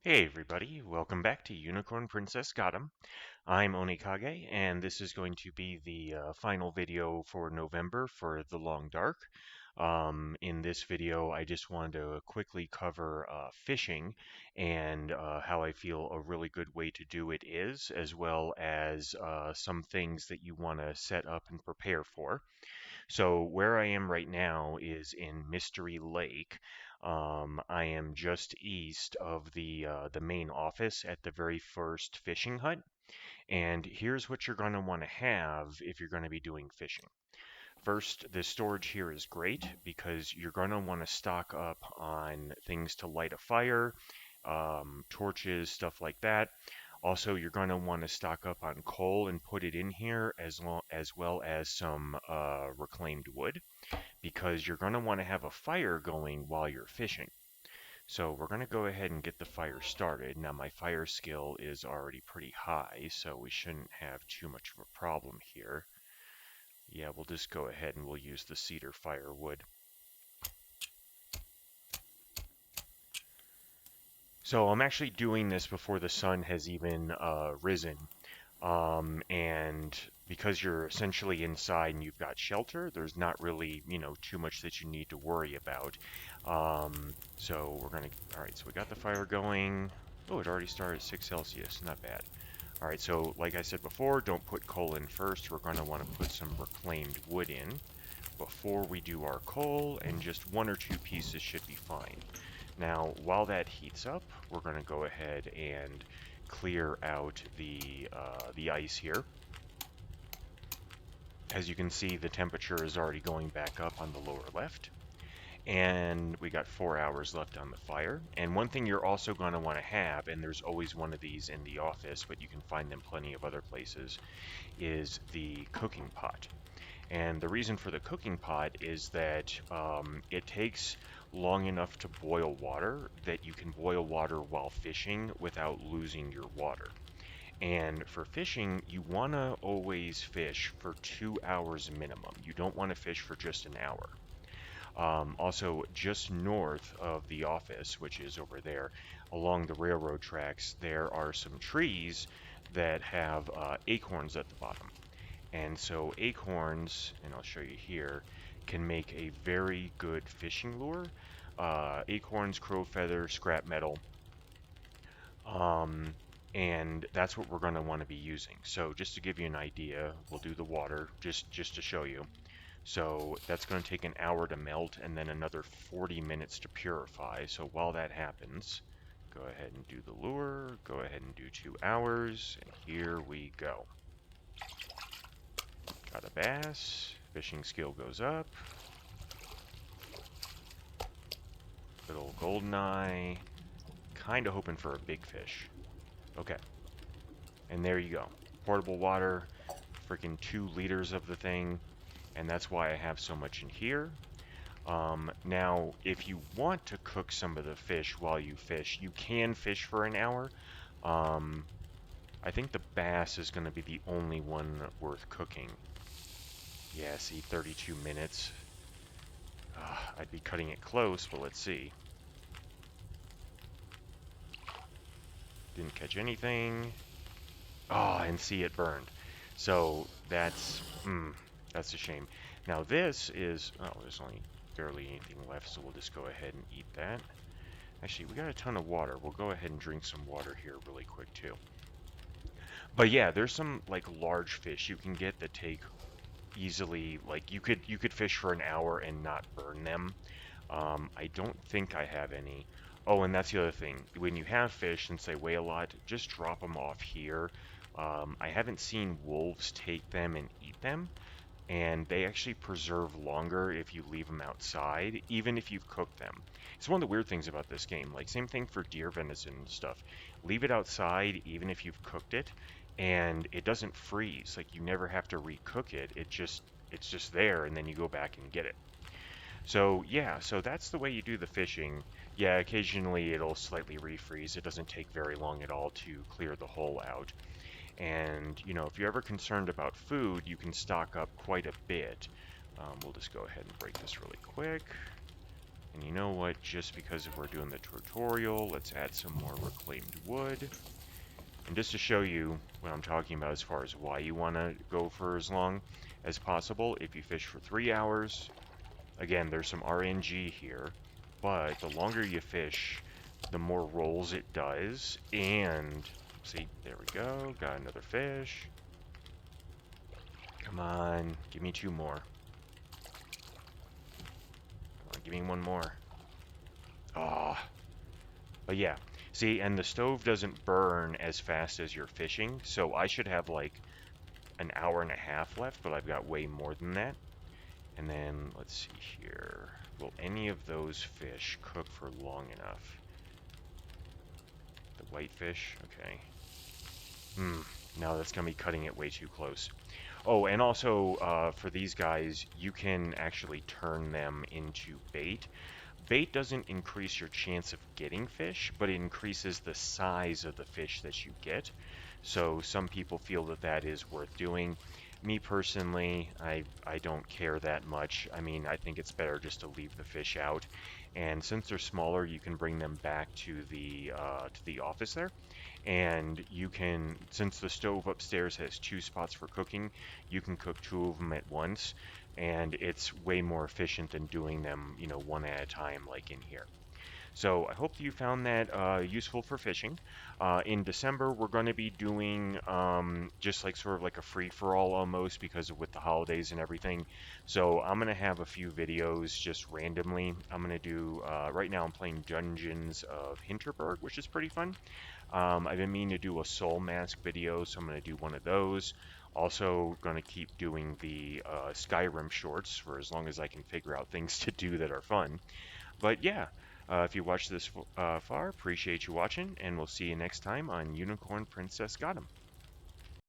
Hey everybody, welcome back to Unicorn Princess Gotham. I'm Onikage, and this is going to be the final video for November for The Long Dark. In this video, I just wanted to quickly cover fishing and how I feel a really good way to do it is, as well as some things that you want to set up and prepare for. So where I am right now is in Mystery Lake. I am just east of the main office at the very first fishing hut. And here's what you're going to want to have if you're going to be doing fishing. First, the storage here is great because you're going to want to stock up on things to light a fire, torches, stuff like that. Also, you're going to want to stock up on coal and put it in here as well as some reclaimed wood because you're going to want to have a fire going while you're fishing. So we're going to go ahead and get the fire started. Now my fire skill is already pretty high, so we shouldn't have too much of a problem here. Yeah, we'll just go ahead and we'll use the cedar firewood. So I'm actually doing this before the sun has even risen. And because you're essentially inside and you've got shelter, there's not really, too much that you need to worry about. So we're gonna, all right, so we got the fire going. Oh, it already started at 6 Celsius, not bad. All right, so like I said before, don't put coal in first. We're gonna wanna put some reclaimed wood in before we do our coal, and just 1 or 2 pieces should be fine. Now, while that heats up, we're going to go ahead and clear out the ice here. As you can see, the temperature is already going back up on the lower left. And we got 4 hours left on the fire. And one thing you're also going to want to have, and there's always one of these in the office, but you can find them plenty of other places, is the cooking pot. And the reason for the cooking pot is that it takes long enough to boil water that you can boil water while fishing without losing your water. And for fishing, you want to always fish for 2 hours minimum. You don't want to fish for just an hour. Also, just north of the office, which is over there, along the railroad tracks, there are some trees that have acorns at the bottom. And so acorns, and I'll show you here, can make a very good fishing lure. Acorns, crow feather, scrap metal, um, and that's what we're going to want to be using. So just to give you an idea, we'll do the water just to show you. So that's going to take an hour to melt and then another 40 minutes to purify. So while that happens, go ahead and do the lure, go ahead and do 2 hours, and here we go. Got a bass. Fishing skill goes up. Good old goldeneye. Kind of hoping for a big fish. Okay. And there you go. Portable water. Freaking 2 liters of the thing. And that's why I have so much in here. Now, if you want to cook some of the fish while you fish, you can fish for an hour. I think the bass is going to be the only one worth cooking. Yeah, see, 32 minutes. I'd be cutting it close, but let's see. Didn't catch anything. Oh, and see, it burned. So that's a shame. Now this is, oh, there's only barely anything left, so we'll just go ahead and eat that. Actually, we got a ton of water. We'll go ahead and drink some water here really quick too. But yeah, there's some like large fish you can get that take easily, like you could fish for an hour and not burn them. I don't think I have any. Oh, and that's the other thing. When you have fish, since they weigh a lot, just drop them off here. I haven't seen wolves take them and eat them, and they actually preserve longer if you leave them outside, even if you've cooked them. It's one of the weird things about this game. Like, same thing for deer venison and stuff. Leave it outside, even if you've cooked it, and it doesn't freeze. Like, you never have to recook it. It's just there, and then you go back and get it. So yeah, so that's the way you do the fishing. Yeah, occasionally it'll slightly refreeze. It doesn't take very long at all to clear the hole out. And, if you're ever concerned about food, you can stock up quite a bit. We'll just go ahead and break this really quick. And you know what? Just because we're doing the tutorial, let's add some more reclaimed wood. And just to show you what I'm talking about as far as why you want to go for as long as possible, if you fish for 3 hours, again, there's some RNG here, but the longer you fish, the more rolls it does. And see, there we go, got another fish. Come on, give me 2 more. Come on, give me 1 more. Ah. Oh. But yeah, see, and the stove doesn't burn as fast as you're fishing, so I should have like an hour and a half left, but I've got way more than that. And then, let's see here. Will any of those fish cook for long enough? The whitefish? Okay. No, that's going to be cutting it way too close. Oh, and also, for these guys, you can actually turn them into bait. Bait doesn't increase your chance of getting fish, but it increases the size of the fish that you get. So some people feel that that is worth doing. Me personally, I don't care that much. I mean, I think it's better just to leave the fish out. And since they're smaller, you can bring them back to the office there. And you can, since the stove upstairs has 2 spots for cooking, you can cook 2 of them at once, and it's way more efficient than doing them, you know, one at a time like in here. So I hope you found that useful for fishing. In December, we're going to be doing just like sort of like a free-for-all almost, because with the holidays and everything. So I'm going to have a few videos just randomly. I'm going to do, right now I'm playing Dungeons of Hinterberg, which is pretty fun. I've been meaning to do a Soul Mask video, so I'm going to do one of those. Also going to keep doing the Skyrim shorts for as long as I can figure out things to do that are fun. But yeah, if you watched this far, appreciate you watching, and we'll see you next time on Unicorn Princess Got 'em.